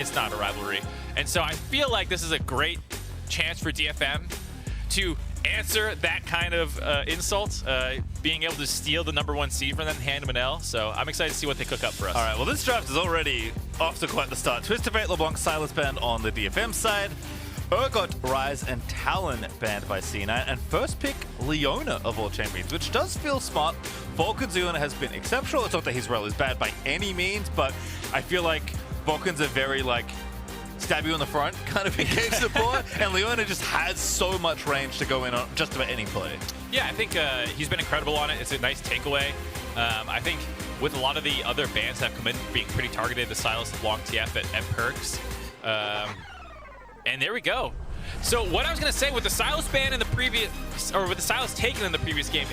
It's not a rivalry. And so I feel like this is a great chance for DFM to answer that kind of insult, being able to steal the #1 seed from them and hand them an L. So I'm excited to see what they cook up for us. All right, well, this draft is already off to quite the start. Twistivate, LeBlanc, Silas banned on the DFM side. Urgot, Rise, and Talon banned by C9. And first pick, Leona of all champions, which does feel smart. Vulcan's Leona has been exceptional. It's not that his rel is bad by any means, but I feel like Vulcan's a very, like, stab you in the front kind of engage support, and Leona just has so much range to go in on just about any play. Yeah, I think he's been incredible on it. It's a nice takeaway. I think with a lot of the other bans that have come in being pretty targeted, the Silas, LeBlanc, TF, and Perkz. And there we go. So what I was going to say with the Silas ban in the previous, or with the Silas taken in the previous game,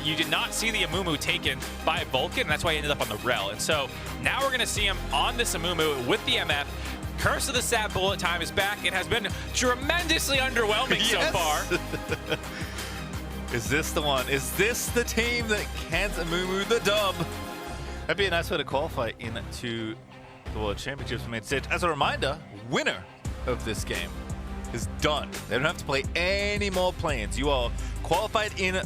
you did not see the Amumu taken by Vulcan, and that's why he ended up on the rel. And so now we're going to see him on this Amumu with the MF. Curse of the Sad Bullet time is back. It has been tremendously underwhelming so far. Is this the one? Is this the team that can't Amumu the dub? That'd be a nice way to qualify into the World Championships main stage. As a reminder, winner of this game is done. They don't have to play any more play-ins. You are qualified in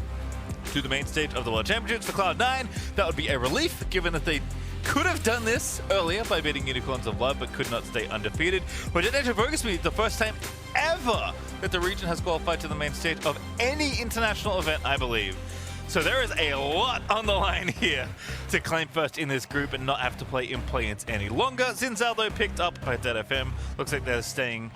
to the main stage of the World Championships for Cloud9. That would be a relief, given that they could have done this earlier by beating Unicorns of Love, but could not stay undefeated. But it actually focused me the first time ever that the region has qualified to the main stage of any international event, I believe. So there is a lot on the line here to claim first in this group and not have to play in play-ins any longer. Zinzal, though, picked up by DFM. Looks like they're staying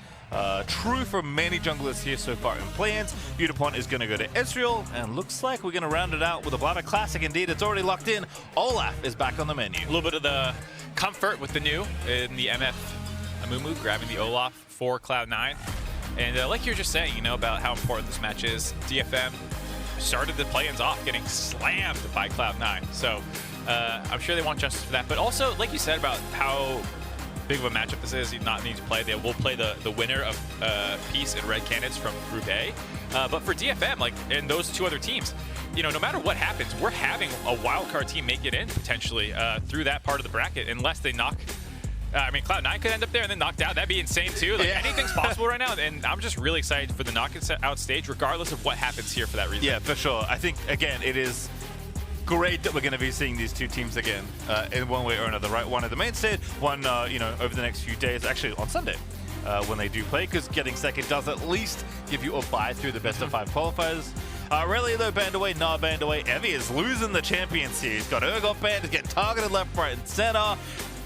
true for many junglers here so far in play-ins. Yutapon is going to go to Ezreal, and looks like we're going to round it out with a Blaber Classic. Indeed, it's already locked in. Olaf is back on the menu. A little bit of the comfort with the new in the MF Amumu, grabbing the Olaf for Cloud9. And like you were just saying, you know, about how important this match is, DFM started the play-ins off getting slammed by Cloud9. So I'm sure they want justice for that. But also, like you said about how big of a matchup this is, you not need to play. They will play the winner of Peace and Red Canids from Group A. But for DFM, like, and those two other teams, you know, no matter what happens, we're having a wildcard team make it in potentially through that part of the bracket, unless they knock. I mean, Cloud9 could end up there and then knocked out. That'd be insane too. Like, anything's possible right now, and I'm just really excited for the knockout stage, regardless of what happens here for that reason. Yeah, for sure. I think, again, it is great that we're going to be seeing these two teams again in one way or another, right? One at the main stage, one, you know, over the next few days, actually on Sunday, when they do play, because getting second does at least give you a bye through the best of 5 qualifiers. Really, though, banned away, nah, banned away. Evi is losing the champion series. Got Urgot banned, is getting targeted left, right, and center.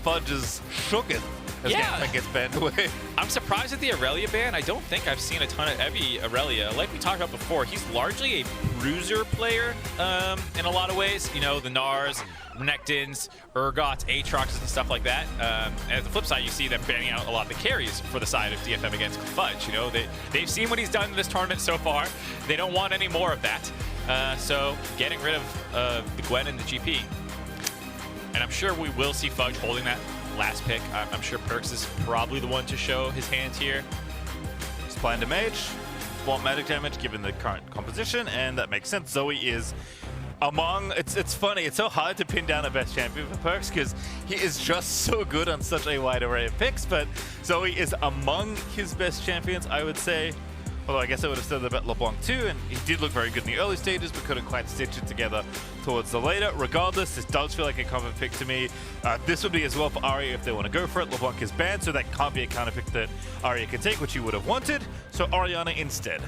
Fudge is shooketh as Gaeng gets banned away. I'm surprised at the Aurelia ban. I don't think I've seen a ton of Evi Aurelia. Like we talked about before, he's largely a bruiser player in a lot of ways. You know, the Nars, Renekton's, Urgots, Aatroxes, and stuff like that. And at the flip side, you see them banning out a lot of the carries for the side of DFM against Fudge. You know, they've seen what he's done in this tournament so far. They don't want any more of that. So getting rid of the Gwen and the GP. And I'm sure we will see Fudge holding that last pick. I'm sure Perkz is probably the one to show his hand here. He's playing to mage, want magic damage given the current composition, and that makes sense. Zoe is among, it's funny, it's so hard to pin down a best champion for Perkz because he is just so good on such a wide array of picks, but Zoe is among his best champions, I would say. Although I guess I would have said that about LeBlanc too, and he did look very good in the early stages, but couldn't quite stitch it together towards the later. Regardless, this does feel like a common pick to me. This would be as well for Arya if they want to go for it. LeBlanc is banned, so that can't be a counter pick that Arya can take, which he would have wanted. So Orianna instead.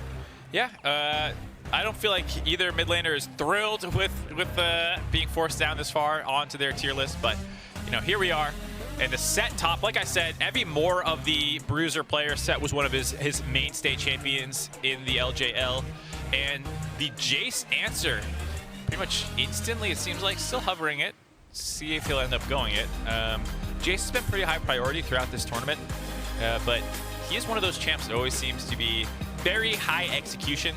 Yeah, I don't feel like either mid laner is thrilled with being forced down this far onto their tier list, but you know, here we are. And the Sett top, like I said, Evi more of the bruiser player. Sett was one of his mainstay champions in the LJL. And the Jayce answer, pretty much instantly, it seems like, still hovering it. See if he'll end up going it. Jayce has been pretty high priority throughout this tournament, but he is one of those champs that always seems to be very high execution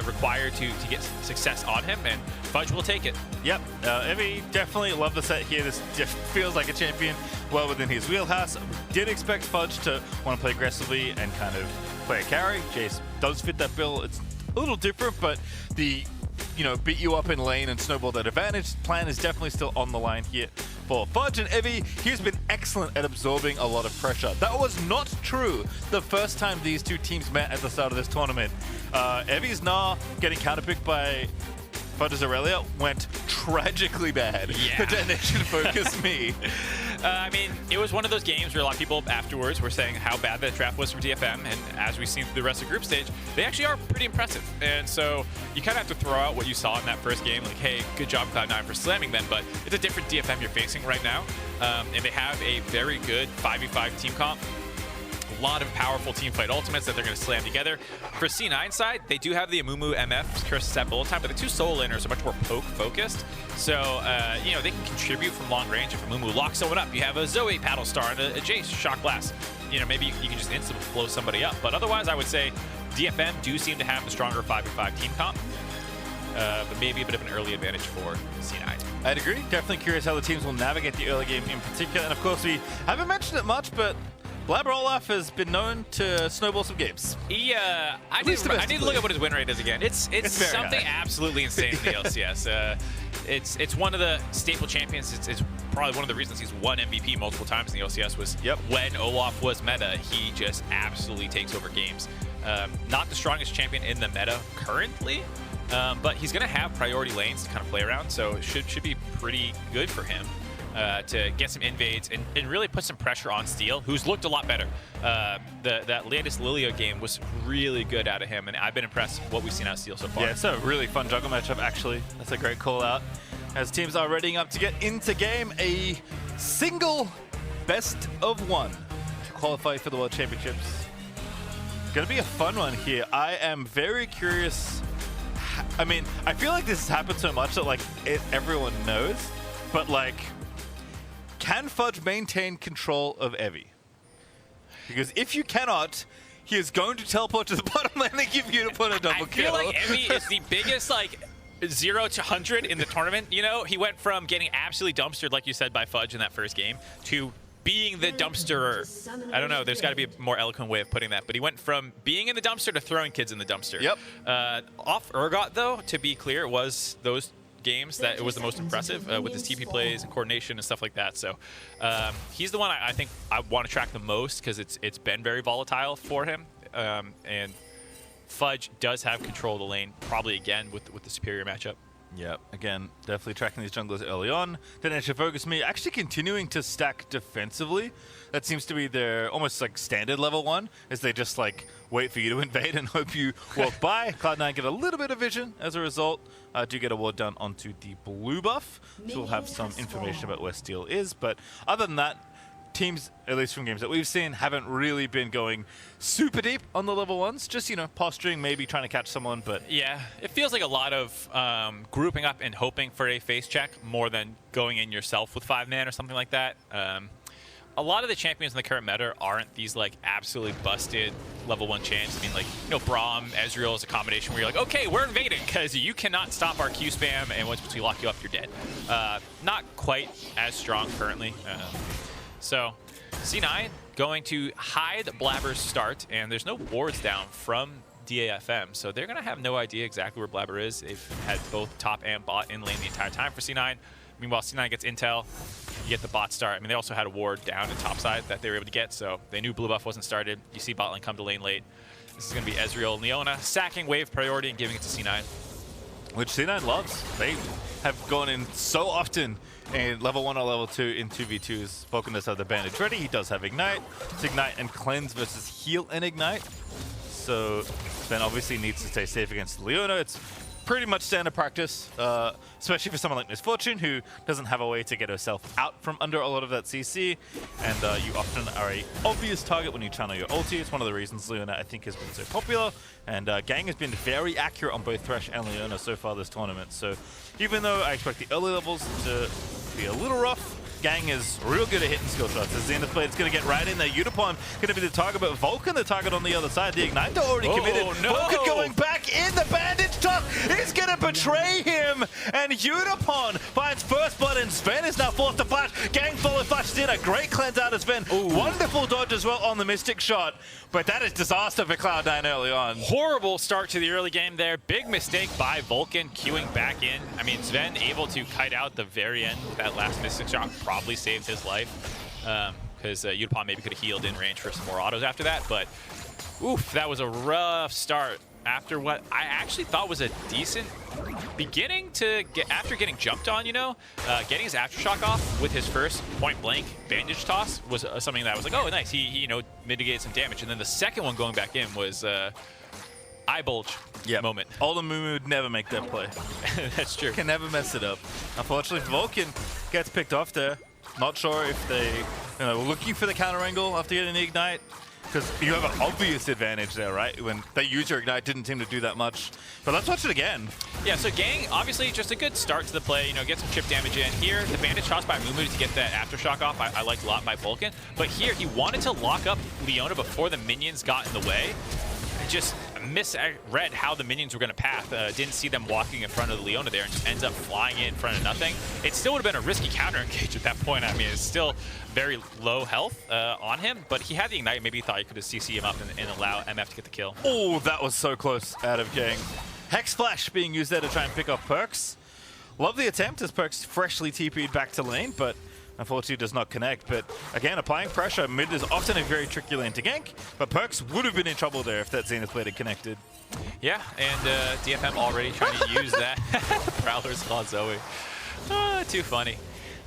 required to get success on him, and Fudge will take it. Yep, Evi definitely love the Sett here. This just feels like a champion well within his wheelhouse. Did expect Fudge to want to play aggressively and kind of play a carry. Jayce does fit that bill. It's a little different, but the, you know, beat you up in lane and snowball that advantage plan is definitely still on the line here for Fudge and Evi. He's been excellent at absorbing a lot of pressure. That was not true the first time these two teams met at the start of this tournament. Evi's now getting counterpicked by Fudge's Aurelia went tragically bad. Yeah. The DetonatioN focused me. I mean, it was one of those games where a lot of people afterwards were saying how bad that draft was from DFM, and as we've seen through the rest of the group stage, they actually are pretty impressive. And so you kind of have to throw out what you saw in that first game, like, hey, good job Cloud9 for slamming them, but it's a different DFM you're facing right now, and they have a very good 5v5 team comp. A lot of powerful team fight ultimates that they're going to slam together. For C9 side, they do have the Amumu MF, Curse Set bullet time, but the two solo laners are much more poke focused. So, you know, they can contribute from long range. If Amumu locks someone up, you have a Zoe Paddle Star and a Jayce Shock Blast. You know, maybe you can just instantly blow somebody up. But otherwise, I would say DFM do seem to have the stronger 5v5 team comp. But maybe a bit of an early advantage for C9. I'd agree. Definitely curious how the teams will navigate the early game in particular. And of course, we haven't mentioned it much, but Blaber Olaf has been known to snowball some games. Yeah, I need to look at what his win rate is again. It's something high. Absolutely insane in the LCS. It's one of the staple champions. It's probably one of the reasons he's won MVP multiple times in the LCS was when Olaf was meta, he just absolutely takes over games. Not the strongest champion in the meta currently, but he's going to have priority lanes to kind of play around, so it should be pretty good for him. To get some invades and really put some pressure on Steel, who's looked a lot better. That latest Lilia game was really good out of him, and I've been impressed with what we've seen out of Steel so far. Yeah, it's a really fun juggle matchup, actually. That's a great call out. As teams are readying up to get into game, a single best of one to qualify for the World Championships. Gonna be a fun one here. I am very curious. I mean, I feel like this has happened so much that like everyone knows, but like, can Fudge maintain control of Evi? Because if you cannot, he is going to teleport to the bottom lane and give Yutapon a double kill. I feel like Evi is the biggest, like, 0 to 100 in the tournament. You know, he went from getting absolutely dumpstered, like you said, by Fudge in that first game, to being the dumpsterer. I don't know, there's got to be a more eloquent way of putting that, but he went from being in the dumpster to throwing kids in the dumpster. Yep. Off Urgot, though, to be clear, it was those games that it was the most impressive with his TP plays and coordination and stuff like that. So he's the one I think I want to track the most because it's been very volatile for him. And Fudge does have control of the lane, probably again with the superior matchup. Yeah, again, definitely tracking these junglers early on. DetonatioN focus me actually continuing to stack defensively. That seems to be their almost like standard level one, as they just like wait for you to invade and hope you walk by. Cloud9 get a little bit of vision as a result. Do get a ward done onto the blue buff, so we'll have some information about where Steel is. But other than that, teams, at least from games that we've seen, haven't really been going super deep on the level ones. Just, you know, posturing, maybe trying to catch someone, but... Yeah, it feels like a lot of grouping up and hoping for a face check more than going in yourself with 5-man or something like that. A lot of the champions in the current meta aren't these, like, absolutely busted level 1 champs. I mean, like, you know, Braum, Ezreal is a combination where you're like, okay, we're invading because you cannot stop our Q spam, and once we lock you up, you're dead. Not quite as strong currently. So C9 going to hide Blaber's start, and there's no wards down from DAFM, so they're going to have no idea exactly where Blaber is. They've had both top and bot in lane the entire time for C9. Meanwhile, C9 gets intel, you get the bot start. I mean, they also had a ward down in top side that they were able to get, so they knew blue buff wasn't started. You see bot lane come to lane late. This is going to be Ezreal and Leona sacking wave priority and giving it to C9. Which C9 loves. They have gone in so often in level 1 or level 2 in 2v2s. Vulcan does have the bandage ready. He does have Ignite. It's Ignite and Cleanse versus Heal and Ignite. So Zven obviously needs to stay safe against Leona. It's pretty much standard practice, especially for someone like Misfortune, who doesn't have a way to get herself out from under a lot of that CC, and you often are an obvious target when you channel your ulti. It's one of the reasons Leona, I think, has been so popular, and Gaeng has been very accurate on both Thresh and Leona so far this tournament. So even though I expect the early levels to be a little rough, Gaeng is real good at hitting skill shots. As the end of play, it's going to get right in there. Yutapon going to be the target, but Vulcan the target on the other side. The Igniter already committed. No. Vulcan going back in. The bandage tuck is going to betray him. And Yutapon finds first blood, and Zven is now forced to flash. Gaeng follow flashes in. A great cleanse out of Zven. Ooh. Wonderful dodge as well on the Mystic shot. But that is disaster for Cloud9 early on. Horrible start to the early game there. Big mistake by Vulcan queuing back in. I mean, Zven able to kite out the very end with that last Mystic shot. probably saved his life because Yutapon maybe could have healed in range for some more autos after that. But oof, that was a rough start after what I actually thought was a decent beginning to get after getting jumped on, you know. Getting his aftershock off with his first point blank bandage toss was something that was like, oh, nice. He you know, mitigated some damage. And then the second one going back in was eye bulge moment. Amumu would never make that play. That's true. Can never mess it up. Unfortunately, Vulcan gets picked off there. Not sure if they were looking for the counter angle after getting the ignite. Because you have an obvious advantage there, right? When they use your ignite, didn't seem to do that much. But let's watch it again. Yeah, so Gaeng, obviously just a good start to the play, you know, get some chip damage in. Here, the bandage toss by Amumu to get that aftershock off, I liked a lot by Vulcan. But here, he wanted to lock up Leona before the minions got in the way. I just misread how the minions were going to path. Didn't see them walking in front of the Leona there and just ends up flying in front of nothing. It still would have been a risky counter engage at that point. I mean, it's still very low health on him, but he had the ignite. Maybe he thought he could have CC him up and allow MF to get the kill. Oh, that was so close out of Gaeng. Hex Flash being used there to try and pick off Perkz. Love the attempt as Perkz freshly TP'd back to lane, but unfortunately does not connect. But again, applying pressure, mid is often a very tricky lane to gank, but Perkz would have been in trouble there if that Zenith blade had connected. Yeah, and DFM already trying to use that Prowler's Claw Zoe. Too funny.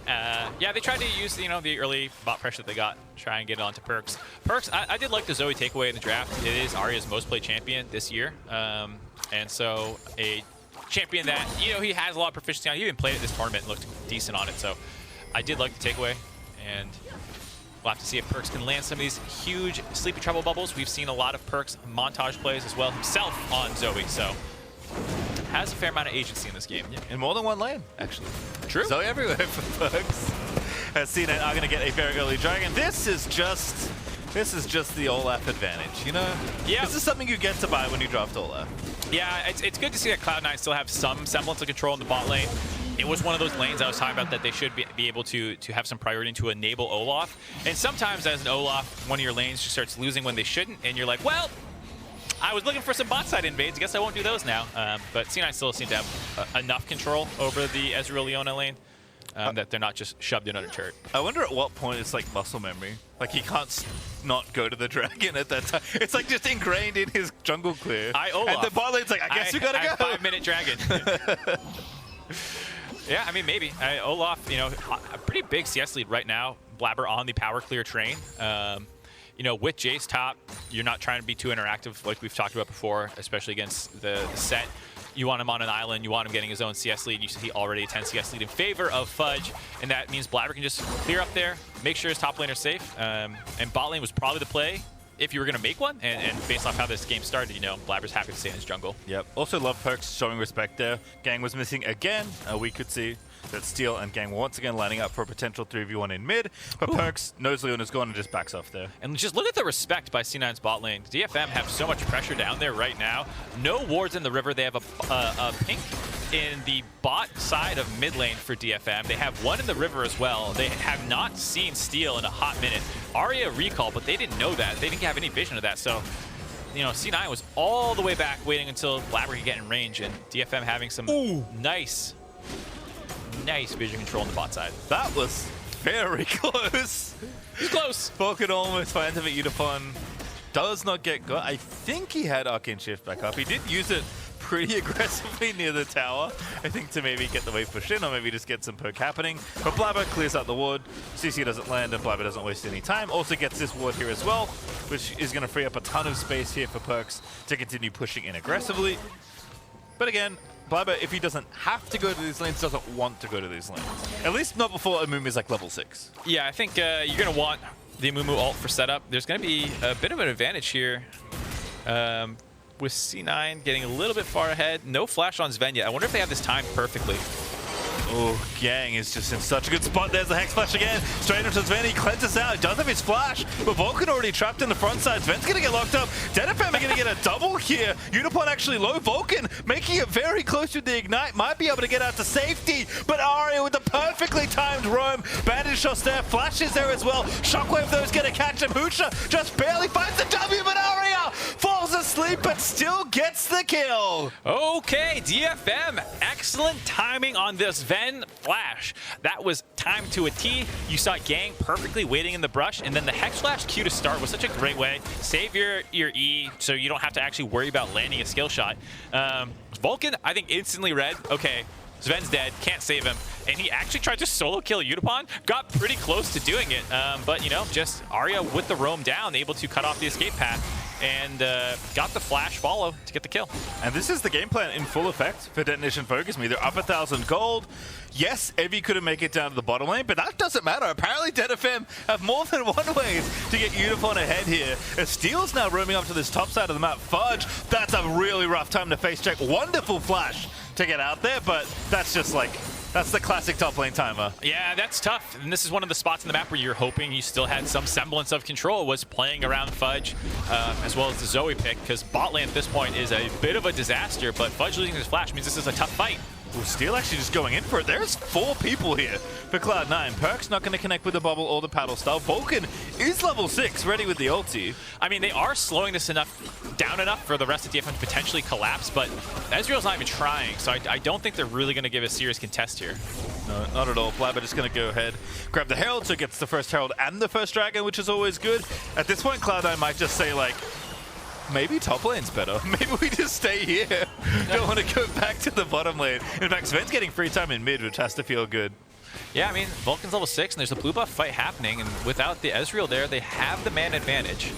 Yeah, they tried to use, you know, the early bot pressure that they got, try and get it onto Perkz. Perkz, I did like the Zoe takeaway in the draft. It is Arya's most played champion this year, and so a champion that, you know, he has a lot of proficiency on. He even played at this tournament and looked decent on it, so I did like the takeaway, and we'll have to see if Perkz can land some of these huge Sleepy Trouble bubbles. We've seen a lot of Perkz montage plays as well himself on Zoe, so has a fair amount of agency in this game. Yeah, in more than one lane, actually. True. Zoe everywhere for Perkz. As C9 are going to get a very early dragon. This is just the Olaf advantage, you know? Yeah. This is something you get to buy when you draft Olaf. Yeah, it's good to see that Cloud9 still have some semblance of control in the bot lane. It was one of those lanes I was talking about that they should be able to have some priority to enable Olaf. And sometimes as an Olaf, one of your lanes just starts losing when they shouldn't, and you're like, well, I was looking for some bot side invades. I guess I won't do those now. But C9 still seem to have enough control over the Ezreal Leona lane that they're not just shoved in under turret. I wonder at what point it's like muscle memory. Like he can't not go to the dragon at that time. It's like just ingrained in his jungle clear. Olaf. And the bot lane's like, I guess we gotta go. 5-minute dragon. Yeah, I mean, maybe. Olaf, you know, a pretty big CS lead right now. Blaber on the power clear train. You know, with Jayce top, you're not trying to be too interactive like we've talked about before, especially against the Sett. You want him on an island, you want him getting his own CS lead. You see already a 10 CS lead in favor of Fudge, and that means Blaber can just clear up there, make sure his top laner's safe. And bot lane was probably the play if you were going to make one, and based off how this game started, you know, Blaber's happy to stay in his jungle. Yep. Also love Perkz showing respect there. Gaeng was missing again. We could see that Steel and Gaeng once again lining up for a potential 3v1 in mid, but Perkz knows Leona's gone and just backs off there. And just look at the respect by C9's bot lane. DFM have so much pressure down there right now. No wards in the river. They have a pink in the bot side of mid lane for DFM. They have one in the river as well. They have not seen Steel in a hot minute. Arya recall, but they didn't know that. They didn't have any vision of that. So, you know, C9 was all the way back waiting until Blaber could get in range, and DFM having some nice vision control on the bot side. That was very close. It was close. Vulcan almost finds him at Yutapon. Does not get got. I think he had Arcane Shift back up. He did use it pretty aggressively near the tower, I think, to maybe get the wave pushed in or maybe just get some perk happening. But Blaber clears out the ward. CC doesn't land and Blaber doesn't waste any time. Also gets this ward here as well, which is going to free up a ton of space here for Perkz to continue pushing in aggressively. But again, Blaber, if he doesn't have to go to these lanes, doesn't want to go to these lanes. At least not before Amumu is like level 6. Yeah, I think you're going to want the Amumu ult for setup. There's going to be a bit of an advantage here with C9 getting a little bit far ahead. No flash on Zven yet. I wonder if they have this timed perfectly. Oh, Gaeng is just in such a good spot. There's the Hex Flash again. Straight into Zven. He cleanses out. He does have his flash, but Vulcan already trapped in the front side. Zven's going to get locked up. DFM are going to get a double here. Yutapon actually low. Vulcan making it very close with the Ignite. Might be able to get out to safety, but Arya with the perfectly timed roam. Bandage shots there. Flash is there as well. Shockwave though is going to catch him. Husha just barely finds the W, but Arya falls falls asleep but still gets the kill. Okay, DFM, excellent timing on this Zven flash. That was timed to a T. You saw Gaeng perfectly waiting in the brush, and then the Hex Flash Q to start was such a great way. Save your E so you don't have to actually worry about landing a skill shot. Vulcan, I think, instantly read, okay, Zven's dead, can't save him, and he actually tried to solo kill Yutapon, got pretty close to doing it, but you know, just Arya with the roam down, able to cut off the escape path, and got the flash follow to get the kill. And this is the game plan in full effect for Detonation Focus Me. They're up 1,000 gold. Yes, Evi couldn't make it down to the bottom lane, but that doesn't matter. Apparently DFM have more than one way to get Yutapon ahead here. As Steel's now roaming up to this top side of the map. Fudge, that's a really rough time to face check. Wonderful flash to get out there, but that's just like, that's the classic top lane timer. Yeah, that's tough. And this is one of the spots in the map where you're hoping you still had some semblance of control, was playing around Fudge, as well as the Zoe pick, because bot lane at this point is a bit of a disaster, but Fudge losing his flash means this is a tough fight. Ooh, Steel actually just going in for it. There's 4 people here for Cloud9. Perkz not going to connect with the bubble or the paddle style. Vulcan is level 6, ready with the ulti. I mean, they are slowing this down enough for the rest of DFM to potentially collapse, but Ezreal's not even trying, so I don't think they're really going to give a serious contest here. No, not at all. Blaber just going to go ahead, grab the Herald, so gets the first Herald and the first Dragon, which is always good. At this point, Cloud9 might just say, like, maybe top lane's better. Maybe we just stay here. Don't want to go back to the bottom lane. In fact, Zven's getting free time in mid, which has to feel good. Yeah, I mean, Vulcan's level 6, and there's a blue buff fight happening, and without the Ezreal there, they have the man advantage.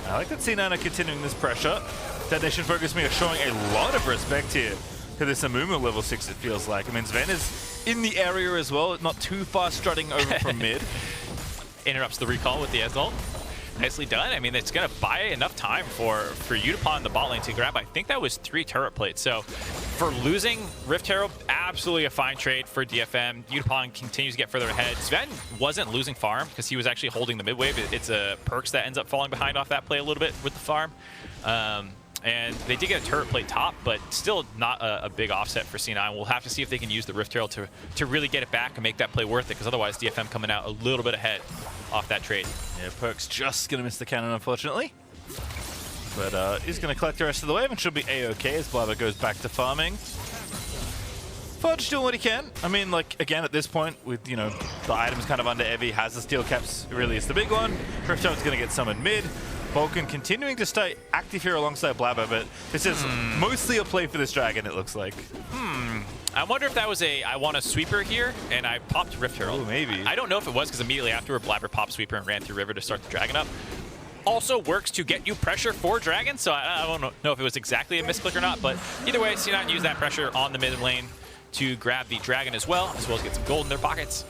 I like that C9 are continuing this pressure. Detonation Focus Me are showing a lot of respect here to this Amumu level 6, it feels like. I mean, Zven is in the area as well, not too far strutting over from mid. Interrupts the recall with the Ezreal. Nicely done. I mean, it's going to buy enough time for Yutapon in the bot lane to grab. I think that was 3 turret plates. So for losing Rift Herald, absolutely a fine trade for DFM. Yutapon continues to get further ahead. Zven wasn't losing farm because he was actually holding the mid wave. It's a Perkz that ends up falling behind off that play a little bit with the farm. And they did get a turret plate top, but still not a big offset for C9. We'll have to see if they can use the Rift Herald to really get it back and make that play worth it, because otherwise DFM coming out a little bit ahead off that trade. Yeah, Perkz just going to miss the cannon, unfortunately. But he's going to collect the rest of the wave and should be A-okay as Blaber goes back to farming. Fudge doing what he can. I mean, like, again, at this point, with, you know, the items kind of under Evi, has the steel caps, really is the big one. Rift Herald's going to get summoned mid. Vulcan continuing to stay active here alongside Blaber, but this is mostly a play for this dragon, it looks like. I wonder if that was I want a sweeper here, and I popped Rift Herald. Oh, maybe. I don't know if it was, because immediately afterward, Blaber popped sweeper and ran through river to start the dragon up. Also works to get you pressure for dragon, so I don't know if it was exactly a misclick or not, but either way, C9 used that pressure on the mid lane to grab the dragon as well as get some gold in their pockets.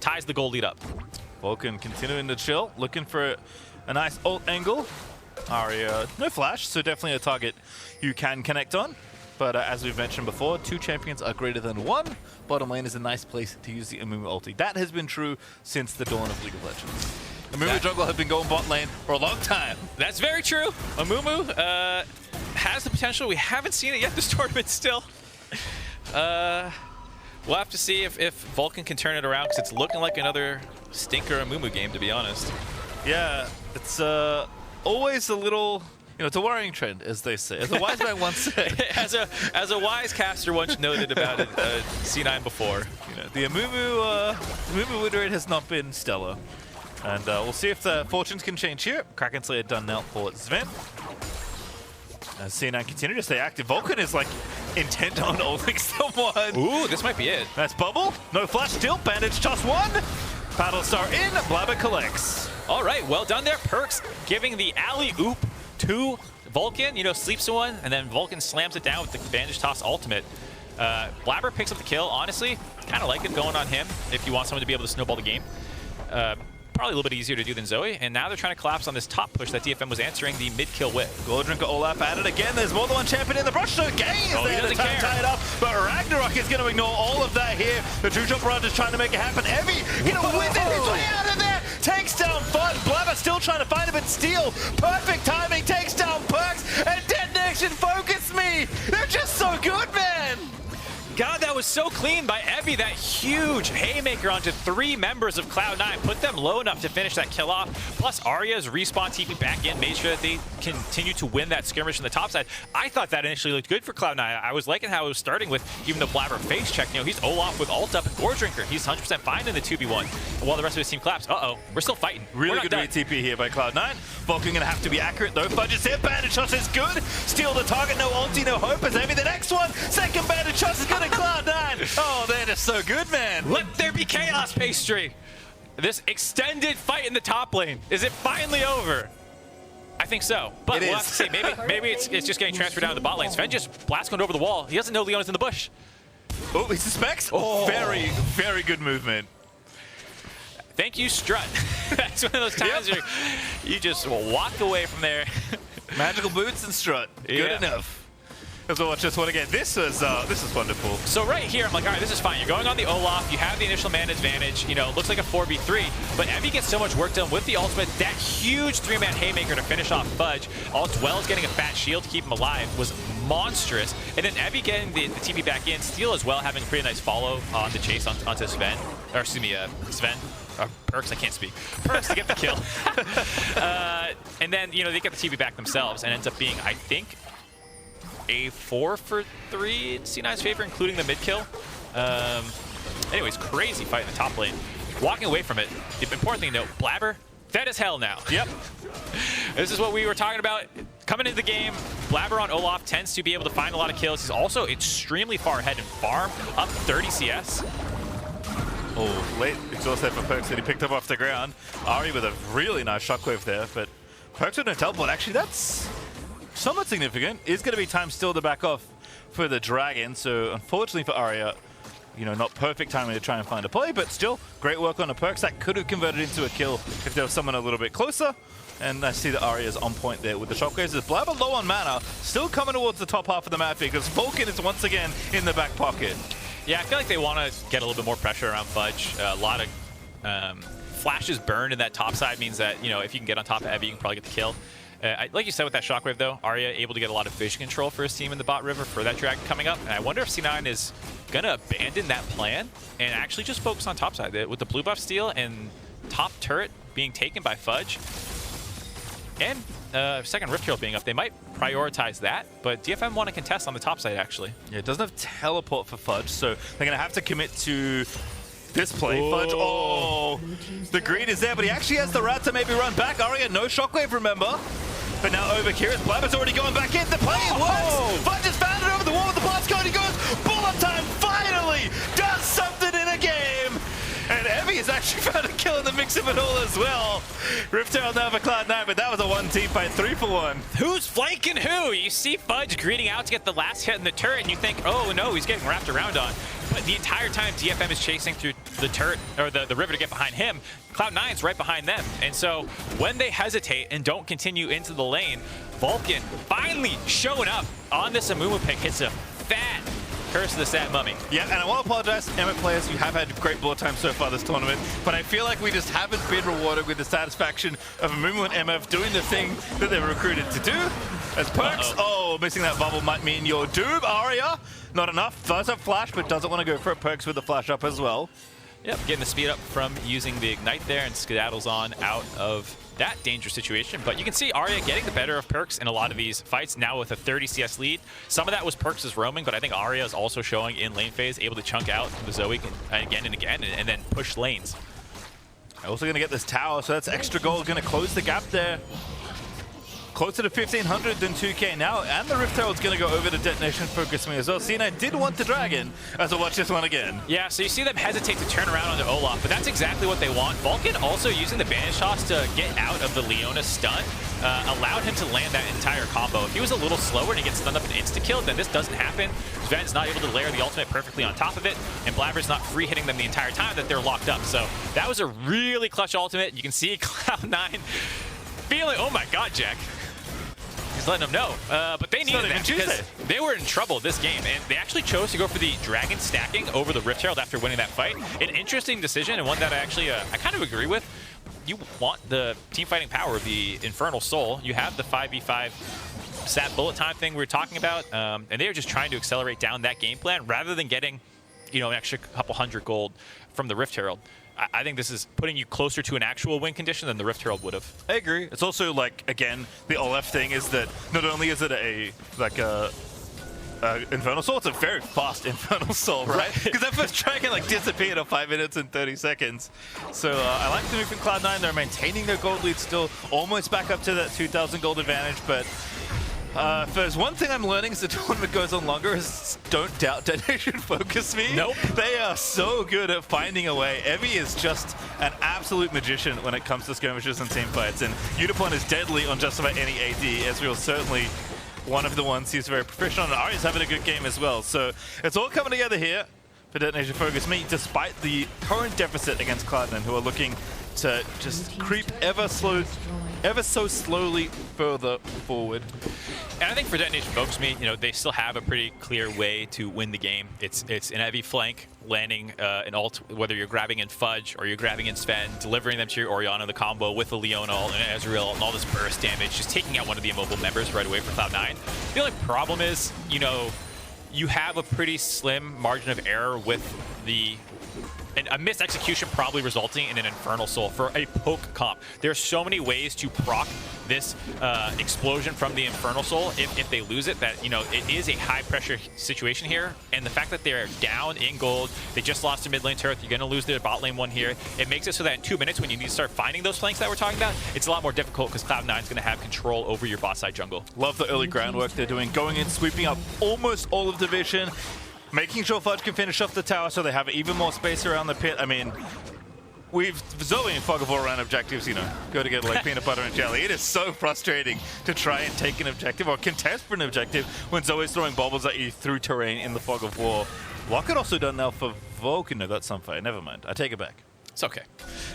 Ties the gold lead up. Vulcan continuing to chill, looking for a nice ult angle. Arya, no flash, so definitely a target you can connect on. But as we've mentioned before, 2 champions are greater than 1. Bottom lane is a nice place to use the Amumu ulti. That has been true since the dawn of League of Legends. Amumu jungle have been going bot lane for a long time. That's very true. Amumu has the potential. We haven't seen it yet this tournament still. We'll have to see if Vulcan can turn it around, because it's looking like another stinker Amumu game, to be honest. Yeah, it's always a little, you know, it's a worrying trend, as they say. As a wise man once said. as a wise caster once noted about it, C9 before. You know, the Amumu win rate has not been stellar. And we'll see if the fortunes can change here. Kraken Slayer done now for Zven. As C9 continue to stay active, Vulcan is like intent on ulting someone. Ooh, this might be it. That's bubble. No flash still. Bandage toss 1. Battlestar in. Blaber collects. All right, well done there. Perkz giving the alley-oop to Vulcan. You know, sleeps one, and then Vulcan slams it down with the bandage toss ultimate. Blaber picks up the kill. Honestly, kind of like it going on him if you want someone to be able to snowball the game. Probably a little bit easier to do than Zoe, and now they're trying to collapse on this top push that DFM was answering, the mid-kill whip. Gold Drinker Olaf at it again. There's more than one champion in the brush, so Gaeng is there to tie it up, but Ragnarok is going to ignore all of that here. The two-jump run is trying to make it happen. Evi, you know, wizard his way out of there, takes down Fudge. Blaber still trying to find him, but Steel, perfect timing, takes down Perkz, and Detonation Focus Me. They're just so good, man. God, that was was so clean by Evi. That huge haymaker onto 3 members of Cloud9 put them low enough to finish that kill off. Plus Arya's respawn TP back in made sure that they continue to win that skirmish on the top side. I thought that initially looked good for Cloud9. I was liking how it was starting with even the Blaber face check. You know, he's Olaf with ult up and Gore Drinker. He's 100% fine in the 2v1 while the rest of his team collapsed. Uh-oh, we're still fighting. Really good re-TP here by Cloud9. Vulcan gonna have to be accurate though. Fudge is here, bandage shot is good. Steal the target, no ulti, no hope as Evi the next one. Second bandage shot is good at Cloud9. Oh, they're just so good, man. Let there be chaos, Pastry. This extended fight in the top lane, is it finally over? I think so, but we'll have to see. Maybe it's just getting transferred down to the bot lane. Sven just blast going over the wall. He doesn't know Leona's in the bush. Oh, he suspects? Oh. Very, very good movement. Thank you, Strut. That's one of those times where you just walk away from there. Magical boots and Strut. Good enough. As well, just want to get this is wonderful. So right here, I'm like, all right, this is fine. You're going on the Olaf. You have the initial man advantage. You know, it looks like a 4v3, but Evi gets so much work done with the ultimate. That huge 3-man haymaker to finish off Fudge, all as well as getting a fat shield to keep him alive, was monstrous. And then Evi getting the TP back in, Steel as well, having a pretty nice follow on the chase onto Zven, or excuse me, Zven. Perkz, I can't speak. Perkz to get the kill. And then, you know, they get the TP back themselves and ends up being, I think, a 4 for 3 in C9's favor, including the mid kill. Anyways, crazy fight in the top lane. Walking away from it, the important thing to note, Blaber, fed as hell now. Yep. This is what we were talking about. Coming into the game, Blaber on Olaf tends to be able to find a lot of kills. He's also extremely far ahead in farm, up 30 CS. Oh, late exhaust there for Perkz that he picked up off the ground. Ari with a really nice shockwave there, but Perkz with no teleport. Actually, that's somewhat significant. Is going to be time still to back off for the Dragon. So unfortunately for Arya, you know, not perfect timing to try and find a play, but still great work on the Perkz. That could have converted into a kill if there was someone a little bit closer. And I see that Arya's on point there with the shockwaves. There's Blaber low on mana, still coming towards the top half of the map because Vulcan is once again in the back pocket. Yeah, I feel like they want to get a little bit more pressure around Fudge. A lot of flashes burned in that top side means that, you know, if you can get on top of Evi, you can probably get the kill. Like you said with that shockwave though, Arya able to get a lot of vision control for his team in the bot river for that dragon coming up. And I wonder if C9 is gonna abandon that plan and actually just focus on top side. With the blue buff steal and top turret being taken by Fudge and second Rift Herald being up, they might prioritize that, but DFM want to contest on the top side actually. Yeah, it doesn't have teleport for Fudge, so they're gonna have to commit to this play. Fudge, oh, the greed is there, but he actually has the rat to maybe run back. Arya, no shockwave, remember? But now over here, Blaber's already going back in. The play works! Fudge has found it over the wall with the blast code. He goes, bullet time, finally does something in a game! And Evi has actually found a kill in the mix of it all as well. Rift Herald now for Cloud9, but that was a one-team fight, 3 for 1. Who's flanking who? You see Fudge greeting out to get the last hit in the turret, and you think, oh no, he's getting wrapped around on. But the entire time DFM is chasing through the turret, or the river to get behind him, Cloud9's right behind them. And so when they hesitate and don't continue into the lane, Vulcan finally showing up on this Amumu pick, hits a fat Curse of the Sad Mummy. Yeah, and I want to apologize, Emmet players, you have had great bullet time so far this tournament, but I feel like we just haven't been rewarded with the satisfaction of Amumu and MF doing the thing that they were recruited to do. As Perkz, missing that bubble might mean your doom. Arya, not enough. Does have flash, but doesn't want to go for it. Perkz with the flash up as well. Yep, getting the speed up from using the Ignite there and skedaddles on out of that dangerous situation. But you can see Arya getting the better of Perkz in a lot of these fights now with a 30 CS lead. Some of that was Perkz' roaming, but I think Arya is also showing in lane phase, able to chunk out the Zoe again and again and then push lanes. Also going to get this tower, so that's extra gold. Going to close the gap there. Closer to 1,500 than 2K now, and the Rift Herald's going to go over to Detonation Focus Me as well. C9 did want the Dragon, as I watch this one again. Yeah, so you see them hesitate to turn around onto Olaf, but that's exactly what they want. Vulcan also using the bandage toss to get out of the Leona stun, allowed him to land that entire combo. If he was a little slower and he gets stunned up and insta-killed, then this doesn't happen. Zven's not able to layer the ultimate perfectly on top of it, and Blaber's not free hitting them the entire time that they're locked up. So that was a really clutch ultimate. You can see Cloud9 feeling, oh my god, Jack. He's letting them know, but they needed that because they were in trouble this game, and they actually chose to go for the Dragon stacking over the Rift Herald after winning that fight. An interesting decision, and one that I actually I kind of agree with. You want the team fighting power of the Infernal Soul. You have the 5v5 sat bullet time thing we were talking about, and they were just trying to accelerate down that game plan rather than getting an extra couple hundred gold from the Rift Herald. I think this is putting you closer to an actual win condition than the Rift Herald would have. I agree. It's also like, again, the Olaf thing is that not only is it a Infernal Soul, it's a very fast Infernal Soul, right? Because that first dragon disappeared in 5 minutes and 30 seconds. So I like the move from Cloud9. They're maintaining their gold lead still, almost back up to that 2,000 gold advantage. But if there's one thing I'm learning as the tournament goes on longer is don't doubt DetonatioN Focus Me. Nope. They are so good at finding a way. Evi is just an absolute magician when it comes to skirmishes and team fights. And Yutapon is deadly on just about any AD. Ezreal certainly one of the ones he's very proficient on. And Ari's having a good game as well. So it's all coming together here for DetonatioN Focus Me, despite the current deficit against Cloud9, who are looking to just creep ever so slowly further forward. And I think for DetonatioN Focus Me, they still have a pretty clear way to win the game. It's an Evi flank, landing an ult, whether you're grabbing in Fudge or you're grabbing in Zven, delivering them to your Orianna, the combo with the Leona and Ezreal, and all this burst damage, just taking out one of the immobile members right away for Cloud9. The only problem is, you have a pretty slim margin of error with a missed execution probably resulting in an Infernal Soul for a poke comp. There's so many ways to proc this explosion from the Infernal Soul if they lose it, that it is a high pressure situation here. And the fact that they're down in gold, they just lost their mid lane turret, you're going to lose their bot lane one here. It makes it so that in 2 minutes when you need to start finding those flanks that we're talking about, it's a lot more difficult because Cloud9 is going to have control over your bot side jungle. Love the early groundwork they're doing, going in, sweeping up almost all of the vision, making sure Fudge can finish off the tower so they have even more space around the pit. I mean, Zoe and Fog of War around objectives, go together like peanut butter and jelly. It is so frustrating to try and take an objective or contest for an objective when Zoe's throwing bubbles at you through terrain in the Fog of War. Locket also done now for Vulcan. No, that's Sunfire. Never mind. I take it back. It's okay.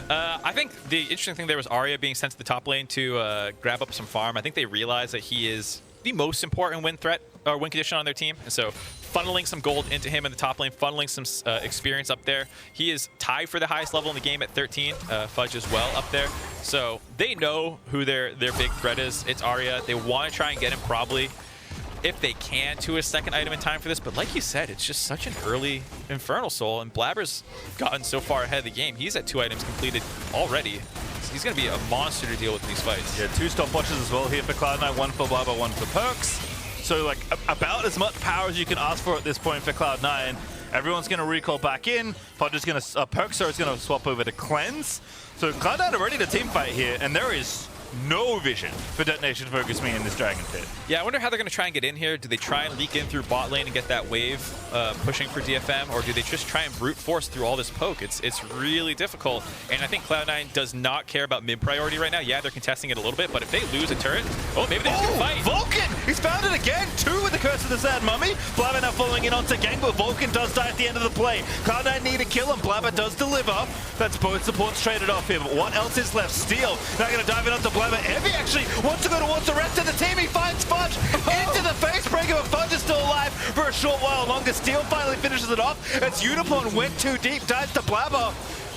I think the interesting thing there was Arya being sent to the top lane to grab up some farm. I think they realized that he is the most important win threat or win condition on their team, and so funneling some gold into him in the top lane, funneling some experience up there. He is tied for the highest level in the game at 13. Fudge as well up there. So they know who their big threat is. It's Arya. They want to try and get him probably, if they can, to a second item in time for this. But like you said, it's just such an early Infernal Soul, and Blaber's gotten so far ahead of the game. He's at 2 items completed already. He's going to be a monster to deal with in these fights. Yeah, 2 stopwatches as well here for Cloud9, 1 for Blaber, 1 for Perkz. So about as much power as you can ask for at this point for Cloud9. Everyone's going to recall back in. Fudge is going to, Perkz is going to swap over to Cleanse. So Cloud9 are ready to team fight here, and there is no vision for DetonatioN Focus Me in this Dragon Pit. Yeah, I wonder how they're going to try and get in here. Do they try and leak in through bot lane and get that wave pushing for DFM, or do they just try and brute force through all this poke? It's really difficult, and I think Cloud9 does not care about mid priority right now. Yeah, they're contesting it a little bit, but if they lose a turret, maybe they just can fight. Vulcan! He's found it again! 2 with the Curse of the Sad Mummy. Blaber now following in onto Gaeng, but Vulcan does die at the end of the play. Cloud9 need a kill, and Blaber does deliver. That's both supports traded off here, but what else is left? Steel now going to dive in onto Blaber. Evi actually wants to go towards the rest of the team. He finds Fudge into the face breaker, but Fudge is still alive for a short while longer. Steel finally finishes it off as Yutapon went too deep, dives to Blaber.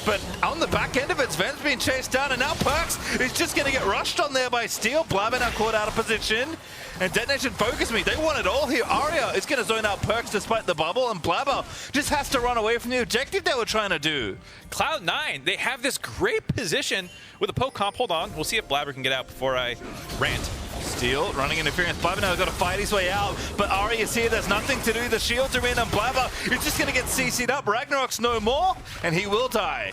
But on the back end of it, Zven's being chased down, and now Perkz is just going to get rushed on there by Steel. Blaber now caught out of position. And DetonatioN Focus Me, they want it all here. Arya is going to zone out Perkz despite the bubble, and Blaber just has to run away from the objective they were trying to do. Cloud9, they have this great position with a poke comp. Hold on, we'll see if Blaber can get out before I rant. Steel running interference. Blaber now got to fight his way out, but Arya is here. There's nothing to do. The shields are in, and Blaber is just going to get CC'd up. Ragnarok's no more, and he will die.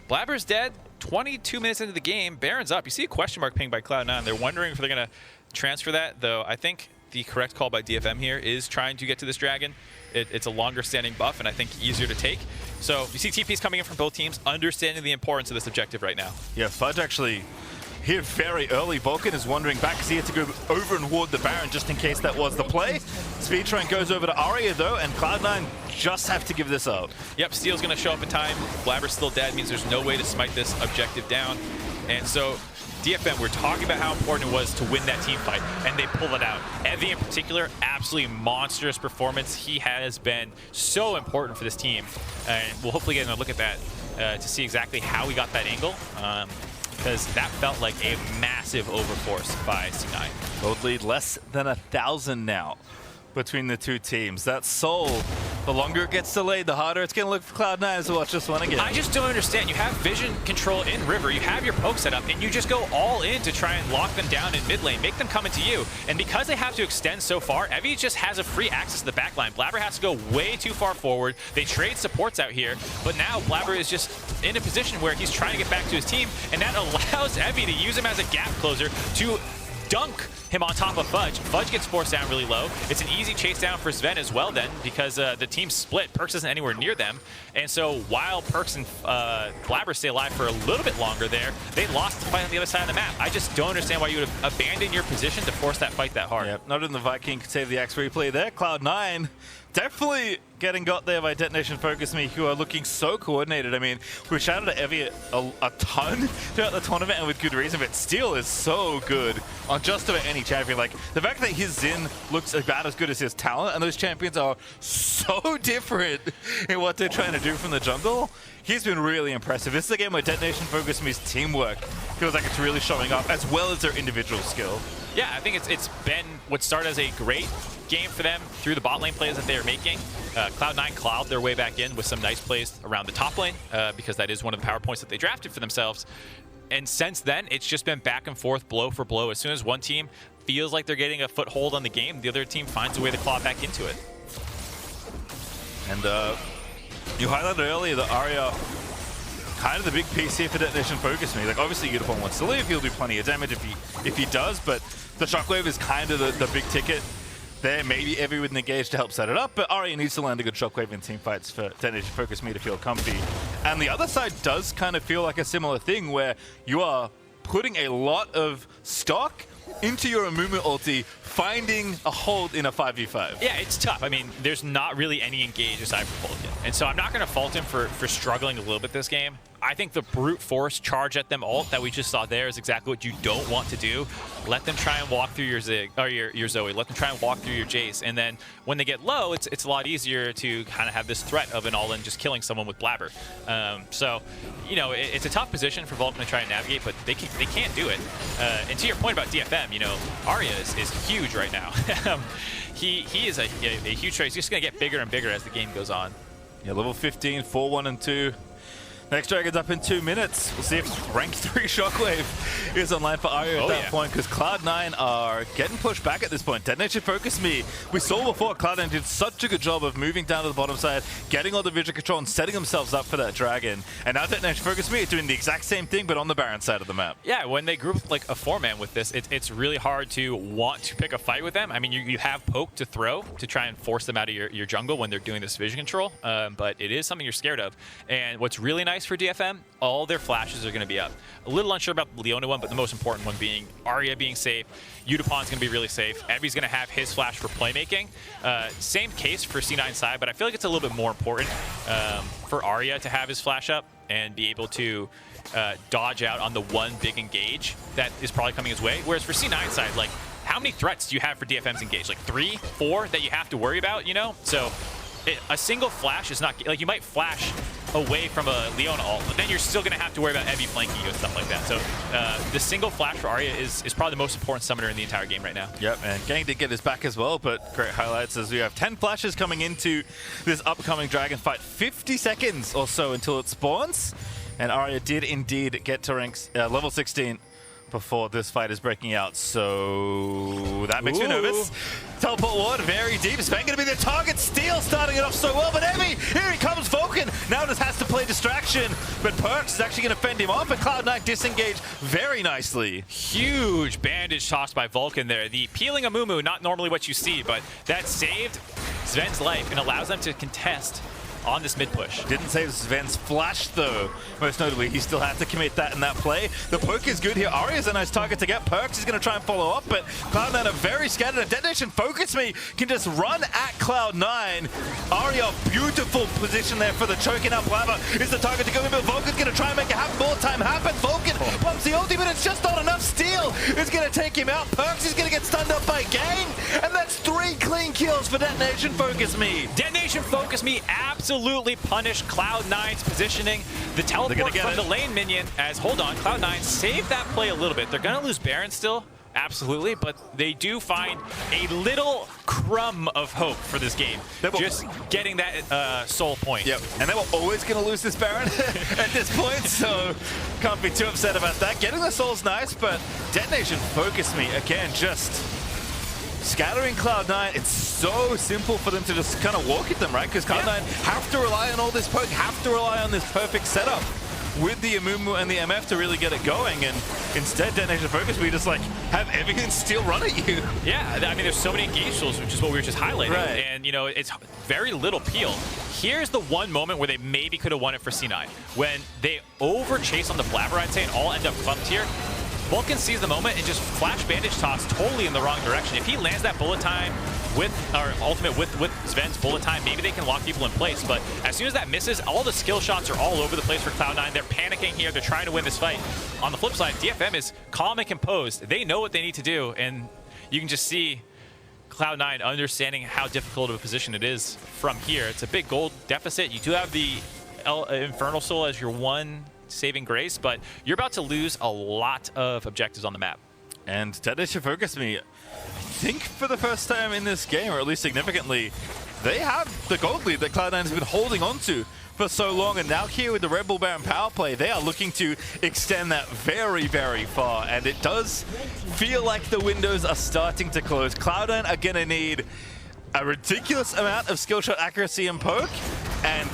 Blaber's dead. 22 minutes into the game, Baron's up. You see a question mark pinged by Cloud9. They're wondering if they're going to transfer that, though I think the correct call by DFM here is trying to get to this dragon. It's a longer standing buff, and I think easier to take. So you see TPs coming in from both teams, understanding the importance of this objective right now. Yeah, Fudge actually here very early. Vulcan is wandering back because he had to go over and ward the Baron just in case that was the play. Speed Train goes over to Arya though, and Cloud9 just have to give this up. Yep, Steel's going to show up in time. Blaber's still dead, means there's no way to smite this objective down. And so DFM, we're talking about how important it was to win that team fight, and they pull it out. Evi in particular, absolutely monstrous performance. He has been so important for this team, and we'll hopefully get a look at that to see exactly how we got that angle, because that felt like a massive overforce by C9. Gold lead less than 1,000 now between the two teams. That Soul The longer it gets delayed, the harder it's going to look for Cloud9 to watch this one again. I just don't understand. You have vision control in River, you have your poke set up, and you just go all in to try and lock them down in mid lane, make them come into you. And because they have to extend so far, Evi just has a free access to the back line. Blaber has to go way too far forward. They trade supports out here, but now Blaber is just in a position where he's trying to get back to his team, and that allows Evi to use him as a gap closer to dunk him on top of Fudge. Fudge gets forced down really low. It's an easy chase down for Zven as well then, because the team split. Perkz isn't anywhere near them. And so while Perkz and Blaber stay alive for a little bit longer there, they lost the fight on the other side of the map. I just don't understand why you would have abandoned your position to force that fight that hard. Yep, not in the Viking could save the axe replay there. Cloud9 definitely getting got there by Detonation Focus Me, who are looking so coordinated. I mean, we shouted at Evi a ton throughout the tournament, and with good reason, but Steel is so good on just about any champion. Like, the fact that his Xin looks about as good as his talent, and those champions are so different in what they're trying to do from the jungle, he's been really impressive. This is a game where Detonation Focus Me's teamwork feels like it's really showing up, as well as their individual skill. Yeah, I think it's been what started as a great game for them through the bot lane plays that they are making. Cloud9 clawed their way back in with some nice plays around the top lane, because that is one of the power points that they drafted for themselves. And since then, it's just been back and forth, blow for blow. As soon as one team feels like they're getting a foothold on the game, the other team finds a way to claw back into it. And you highlighted earlier that Arya, kind of the big piece here for Detonation Focus Me. Like, obviously Yutapon wants to live, he'll do plenty of damage if he does, but the Shockwave is kind of the big ticket there. Maybe Evi would engage to help set it up, but Arya needs to land a good Shockwave in team fights for Detonation Focus Me to feel comfy. And the other side does kind of feel like a similar thing, where you are putting a lot of stock into your Amumu ulti, finding a hold in a 5v5. Yeah, it's tough. I mean, there's not really any engage aside from Vulcan. And so I'm not going to fault him for struggling a little bit this game. I think the brute force charge at them ult that we just saw there is exactly what you don't want to do. Let them try and walk through your Zig, or your Zoe. Let them try and walk through your Jayce. And then when they get low, it's a lot easier to kind of have this threat of an all-in just killing someone with Blaber. So, you know, it's a tough position for Vulcan to try and navigate, but they can't do it. And to your point about DFM, you know, Arya is huge right now. He is a huge threat. He's just going to get bigger and bigger as the game goes on. Yeah, level 15, 4-1 and 2. Next Dragon's up in 2 minutes. We'll see if rank 3 Shockwave is online for Arya at that point, because Cloud9 are getting pushed back at this point. Detonation Focus Me. We saw before Cloud9 did such a good job of moving down to the bottom side, getting all the vision control and setting themselves up for that Dragon. And now Detonation Focus Me is doing the exact same thing, but on the Baron side of the map. Yeah, when they group like a 4-man with this, it's really hard to want to pick a fight with them. I mean, you have poke to throw to try and force them out of your jungle when they're doing this vision control, but it is something you're scared of. And what's really nice for DFM, all their flashes are going to be up. A little unsure about the Leona one, but the most important one being Arya being safe. Yudapon's going to be really safe. Evi's going to have his flash for playmaking. Same case for C9 side, but I feel like it's a little bit more important for Arya to have his flash up and be able to dodge out on the one big engage that is probably coming his way. Whereas for C9 side, like, how many threats do you have for DFM's engage? Like 3, 4 that you have to worry about, you know? So a single flash is not, like, you might flash away from a Leona ult, but then you're still going to have to worry about Evi flanking you and stuff like that. So the single flash for Arya is probably the most important summoner in the entire game right now. Yep, and Gaeng did get his back as well, but great highlights as we have 10 flashes coming into this upcoming Dragon fight. 50 seconds or so until it spawns, and Arya did indeed get to ranks level 16 before this fight is breaking out, so that makes me nervous. Teleport ward, very deep. Zven going to be the target. Steel starting it off so well, but Evi, here he comes, Vulcan. Now just has to play distraction, but Perkz is actually going to fend him off, and Cloud9 disengaged very nicely. Huge bandage tossed by Vulcan there. The peeling Amumu, not normally what you see, but that saved Zven's life and allows them to contest on this mid push. Didn't save Zven's flash though. Most notably, he still had to commit that in that play. The poke is good here. Arya's a nice target to get. Perkz is going to try and follow up, but Cloud9 are very scattered. And Detonation Focus Me can just run at Cloud9. Arya, beautiful position there for the choking out. Blaber is the target to go in, but Vulcan's going to try and make it happen. More time happen. Vulcan pumps the ulti, but it's just not enough. Steel is going to take him out. Perkz is going to get stunned up by Gaeng, and that's 3 clean kills for Detonation Focus Me. Detonation Focus Me absolutely punished Cloud9's positioning. The teleport from the lane minion as, hold on, Cloud9 saved that play a little bit. They're going to lose Baron still Absolutely, but they do find a little crumb of hope for this game. Just getting that soul point. Yep, and they were always going to lose this Baron at this point, so can't be too upset about that. Getting the soul's nice, but DetonatioN focused me again, just scattering Cloud9. It's so simple for them to just kind of walk at them, right? Because Cloud9 have to rely on all this poke, have to rely on this perfect setup with the Amumu and the MF to really get it going, and instead DetonatioN focus, we just like have everything still run at you. Yeah, I mean, there's so many engage tools, which is what we were just highlighting, right. And you know, it's very little peel. Here's the one moment where they maybe could have won it for C9, when they over-chase on the Blaber, I'd say, and all end up clumped here. Vulcan sees the moment and just flash bandage toss totally in the wrong direction. If he lands that bullet time with, or ultimate with Zven's bullet time, maybe they can lock people in place. But as soon as that misses, all the skill shots are all over the place for Cloud9. They're panicking here. They're trying to win this fight. On the flip side, DFM is calm and composed. They know what they need to do, and you can just see Cloud9 understanding how difficult of a position it is from here. It's a big gold deficit. You do have the Infernal Soul as your one saving grace, but you're about to lose a lot of objectives on the map. And DetonatioN focused me, I think for the first time in this game, or at least significantly, they have the gold lead that Cloud9 has been holding on to for so long, and now here with the Red Bull Baron power play, they are looking to extend that very, very far, and it does feel like the windows are starting to close. Cloud9 are gonna need a ridiculous amount of skill shot accuracy and poke, and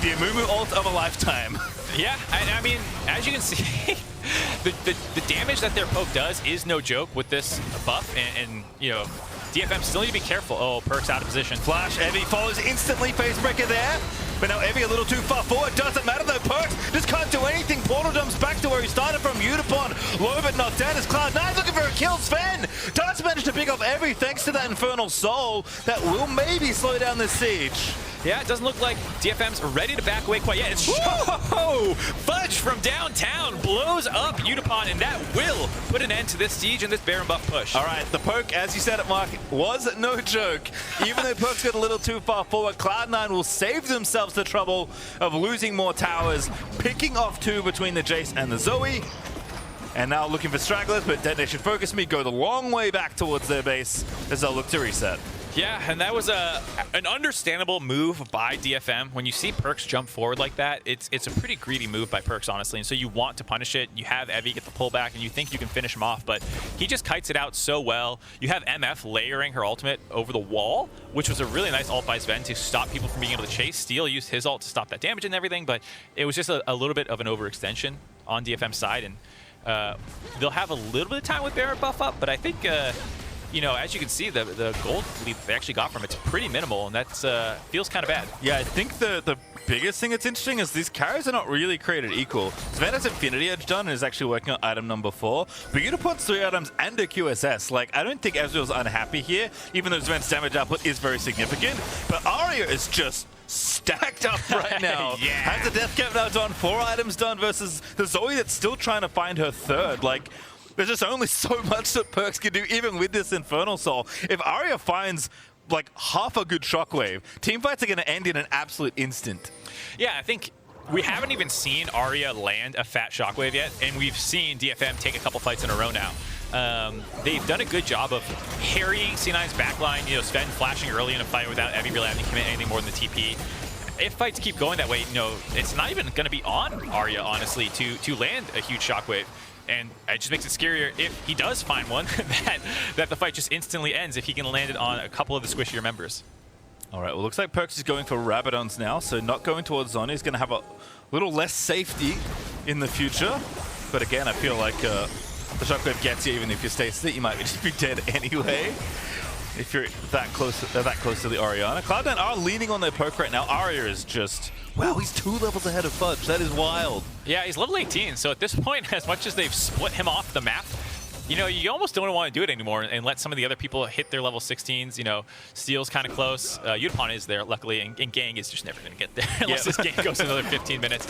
the Amumu ult of a lifetime. Yeah, I mean, as you can see, the damage that their poke does is no joke with this buff, and you know, DFM still need to be careful. Oh, Perkz out of position. Flash, Evi follows instantly, face breaker there. But now Evi a little too far forward. Doesn't matter though, Perkz just can't do anything. Portal jumps back to where he started from. Yutapon, low but not dead as Cloud9 looking for a kill. Zven does manage to pick off Evi thanks to that Infernal Soul that will maybe slow down the siege. Yeah, it doesn't look like DFM's ready to back away quite yet. It's Zhao! Fudge from downtown blows up Yutapon, and that will put an end to this siege and this Baron buff push. All right, the poke, as you said it, Mark, was no joke. Even though Perkz got a little too far forward, Cloud9 will save themselves the trouble of losing more towers, picking off two between the Jayce and the Zoe. And now looking for stragglers, but DetonatioN focus me, go the long way back towards their base as they'll look to reset. Yeah, and that was an understandable move by DFM. When you see Perkz jump forward like that, it's a pretty greedy move by Perkz, honestly, and so you want to punish it. You have Evi get the pullback, and you think you can finish him off, but he just kites it out so well. You have MF layering her ultimate over the wall, which was a really nice ult by Zven to stop people from being able to chase. Steel used his ult to stop that damage and everything, but it was just a little bit of an overextension on DFM's side, and they'll have a little bit of time with Baron buff up, but I think you know, as you can see, the gold lead they actually got from it's pretty minimal, and that's feels kind of bad. Yeah, I think the biggest thing that's interesting is these carries are not really created equal. Zven has Infinity Edge done and is actually working on item number 4, but Yutapon's 3 items and a QSS. Like, I don't think Ezreal's unhappy here, even though Zven's damage output is very significant, but Arya is just stacked up right now. Yeah. Has the Death Cap now done, 4 items done versus the Zoe that's still trying to find her 3rd. Like, there's just only so much that Perkz can do, even with this Infernal Soul. If Arya finds like half a good shockwave, teamfights are going to end in an absolute instant. Yeah, I think we haven't even seen Arya land a fat shockwave yet, and we've seen DFM take a couple fights in a row now. They've done a good job of harrying C9's backline. You know, Zven flashing early in a fight without Evi really having to commit anything more than the TP. If fights keep going that way, you know, it's not even going to be on Arya, honestly, to land a huge shockwave. And it just makes it scarier if he does find one, that the fight just instantly ends if he can land it on a couple of the squishier members. All right, well, looks like Perkz is going for Rabadons now, so not going towards Zon. He's going to have a little less safety in the future. But again, I feel like the shockwave gets you, even if you stay still, you might just be dead anyway. If you're that close to the Orianna. Cloud9 are leaning on their poke right now. Arya is just, wow, he's 2 levels ahead of Fudge. That is wild. Yeah, he's level 18, so at this point, as much as they've split him off the map, you know, you almost don't want to do it anymore and let some of the other people hit their level 16s. You know, Steel's kind of close. Yutapon is there, luckily, and Gaeng is just never going to get there unless this game goes another 15 minutes.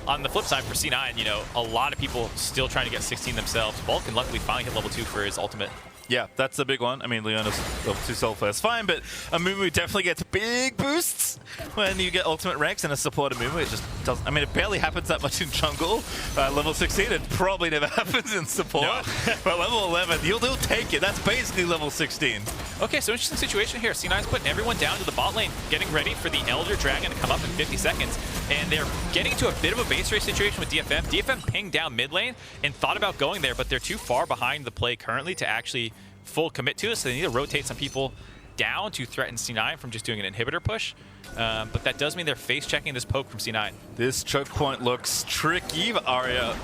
On the flip side, for C9, you know, a lot of people still trying to get 16 themselves. Vulcan luckily finally hit level 2 for his ultimate. Yeah, that's the big one. I mean, Leona's level 2 soul first, fine, but Amumu definitely gets big boosts when you get ultimate ranks, and a support Amumu, it just doesn't. I mean, it barely happens that much in jungle. Level 16, it probably never happens in support. No. But level 11, you'll take it. That's basically level 16. Okay, so interesting situation here. C9's putting everyone down to the bot lane, getting ready for the Elder Dragon to come up in 50 seconds. And they're getting to a bit of a base race situation with DFM. DFM pinged down mid lane and thought about going there, but they're too far behind the play currently to actually full commit to it, so they need to rotate some people down to threaten C9 from just doing an inhibitor push. But that does mean they're face checking this poke from C9. This choke point looks tricky, but Arya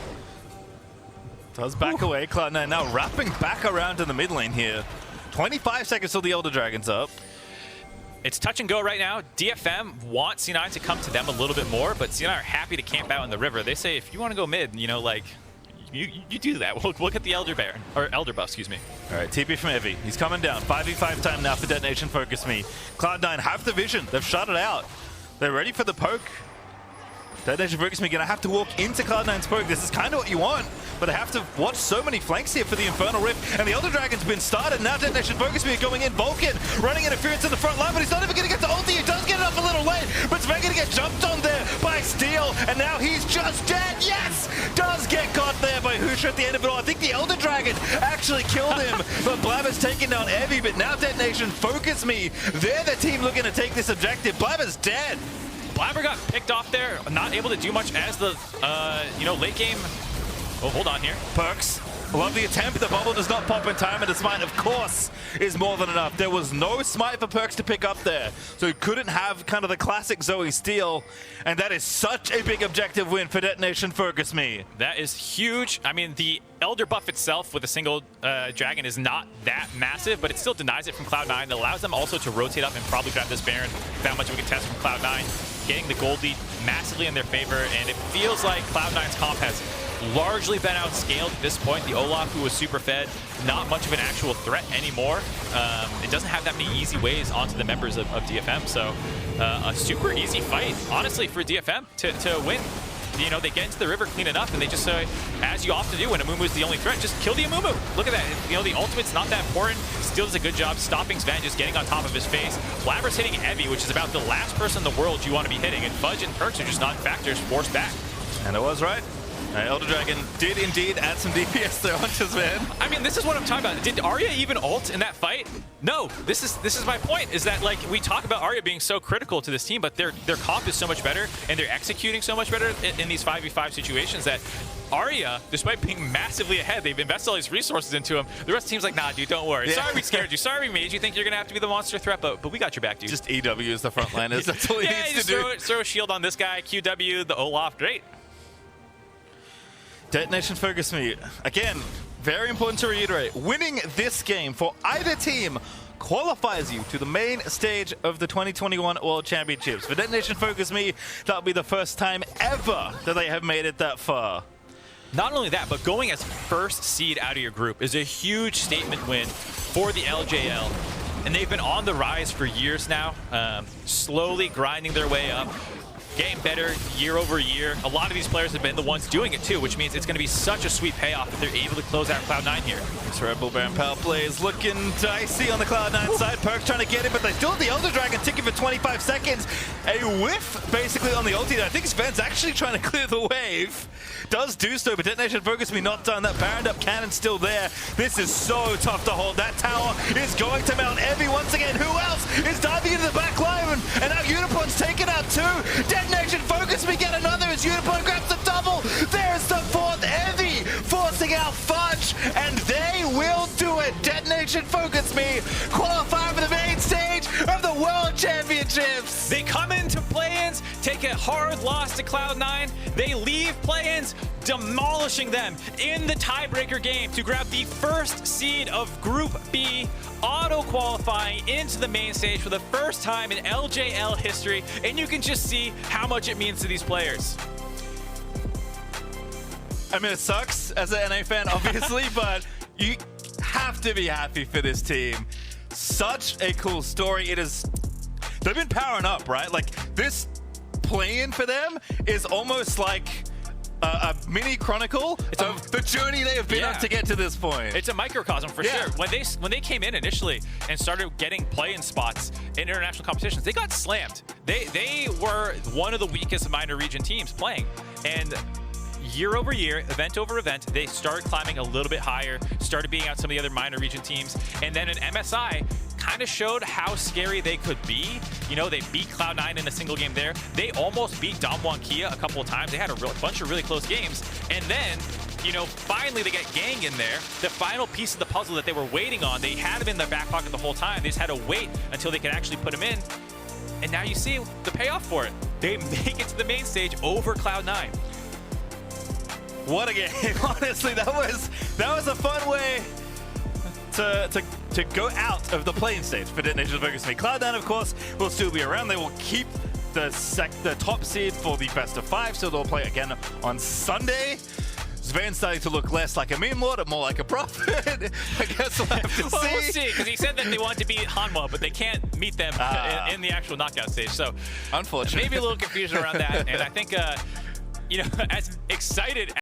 does back away. Cloud9 now wrapping back around to the mid lane here. 25 seconds till the Elder Dragon's up. It's touch and go right now. DFM want C9 to come to them a little bit more, but C9 are happy to camp out in the river. They say, if you want to go mid, you know, like, you do that. We'll look at the Elder Baron, or Elder buff, excuse me. All right, TP from Evi. He's coming down. 5v5 time now for Detonation Focus Me. Cloud9 have the vision. They've shut it out. They're ready for the poke. Detonation Focus Me gonna have to walk into Cloud9's poke. This is kind of what you want, but they have to watch so many flanks here for the Infernal Rift, and the Elder Dragon's been started. Now Detonation Focus Me going in. Vulcan running interference in the front line, but he's not even gonna get to ulti. He does get it up a little late, but Zven gonna get jumped on there by Steel, and now he's just dead. Yes! Does get caught there by Husha at the end of it all. I think the Elder Dragon actually killed him, but Blaber's taking down Evi, but now Detonation Focus Me. They're the team looking to take this objective. Blaber's dead. Blaber got picked off there, not able to do much as the, late game. Oh, hold on here. Perkz, love the attempt. The bubble does not pop in time, and the smite, of course, is more than enough. There was no smite for Perkz to pick up there, so he couldn't have kind of the classic Zoe steal, and that is such a big objective win for Detonation Focus Me. That is huge. I mean, the Elder buff itself with a single dragon is not that massive, but it still denies it from Cloud9. It allows them also to rotate up and probably grab this Baron without much of a contest from Cloud9, getting the gold lead massively in their favor, and it feels like Cloud9's comp has largely been outscaled at this point. The Olaf, who was super fed, not much of an actual threat anymore. It doesn't have that many easy ways onto the members of DFM, so a super easy fight, honestly, for DFM to win. You know, they get into the river clean enough, and they just, as you often do when Amumu is the only threat, just kill the Amumu. Look at that. You know, the ultimate's not that important. Still does a good job stopping Zven, just getting on top of his face. Blaber's hitting Evi, which is about the last person in the world you want to be hitting, and Fudge and Perkz are just not factors forced back. And it was right. Elder Dragon did indeed add some DPS there onto Zven. I mean, this is what I'm talking about. Did Arya even ult in that fight? No. This is my point, is that, like, we talk about Arya being so critical to this team, but their comp is so much better, and they're executing so much better in these 5v5 situations that Arya, despite being massively ahead, they've invested all these resources into him. The rest of the team's like, nah, dude, don't worry. Yeah. Sorry we scared you. Sorry we made you think you're going to have to be the monster threat, but we got your back, dude. Just EW is the frontliners. That's all he needs to do. Throw a shield on this guy, QW, the Olaf, great. Detonation Focus Me. Again, very important to reiterate, winning this game for either team qualifies you to the main stage of the 2021 World Championships. For Detonation Focus Me, that'll be the first time ever that they have made it that far. Not only that, but going as first seed out of your group is a huge statement win for the LJL. And they've been on the rise for years now, slowly grinding their way up, getting better year over year. A lot of these players have been the ones doing it too, which means it's going to be such a sweet payoff if they're able to close out Cloud9 here. This Red Bull Baron power play is looking dicey on the Cloud9 side. Perkz trying to get it, but they still have the Elder Dragon ticking for 25 seconds. A whiff basically on the ulti. I think Sven's actually trying to clear the wave. Does do so, but Detonation Focus Me not done. That Baron up cannon still there. This is so tough to hold. That tower is going to mount Evi once again. Who else is diving into the back line? And now Yutapon's taken out two. Detonation Focus Me get another as Yutapon grabs the double. There's the fourth. Evi forcing out Fudge, and they will do it. Detonation Focus Me qualify for the main stage of the World Championships. They come into play-ins, take a hard loss to Cloud9. They leave play-ins, demolishing them in the tiebreaker game to grab the first seed of Group B, auto-qualifying into the main stage for the first time in LJL history, and you can just see how much it means to these players. I mean, it sucks as an NA fan, obviously, but you have to be happy for this team. Such a cool story. It is. They've been powering up, right? Like, this play-in for them is almost like a mini chronicle of the journey they have been on to get to this point. It's a microcosm for sure. When they came in initially and started getting play-in spots in international competitions, they got slammed. They were one of the weakest minor region teams playing, and year over year, event over event, they started climbing a little bit higher, started beating out some of the other minor region teams, and then an MSI kind of showed how scary they could be. You know, they beat Cloud9 in a single game there. They almost beat Damwon Kia a couple of times. They had a bunch of really close games, and then, you know, finally they get Gaeng in there. The final piece of the puzzle that they were waiting on, they had him in their back pocket the whole time. They just had to wait until they could actually put him in, and now you see the payoff for it. They make it to the main stage over Cloud9. What a game! Honestly, that was a fun way to go out of the playing stage for DetonatioN Focus Me. Cloud9, of course, will still be around. They will keep the top seed for the best of 5, so they'll play again on Sunday. Zven starting to look less like a meme lord and more like a prophet. I guess we'll have to see. Well, we'll see, because he said that they want to beat Hanwha, but they can't meet them in the actual knockout stage. So, unfortunately, maybe a little confusion around that. And I think, you know, as excited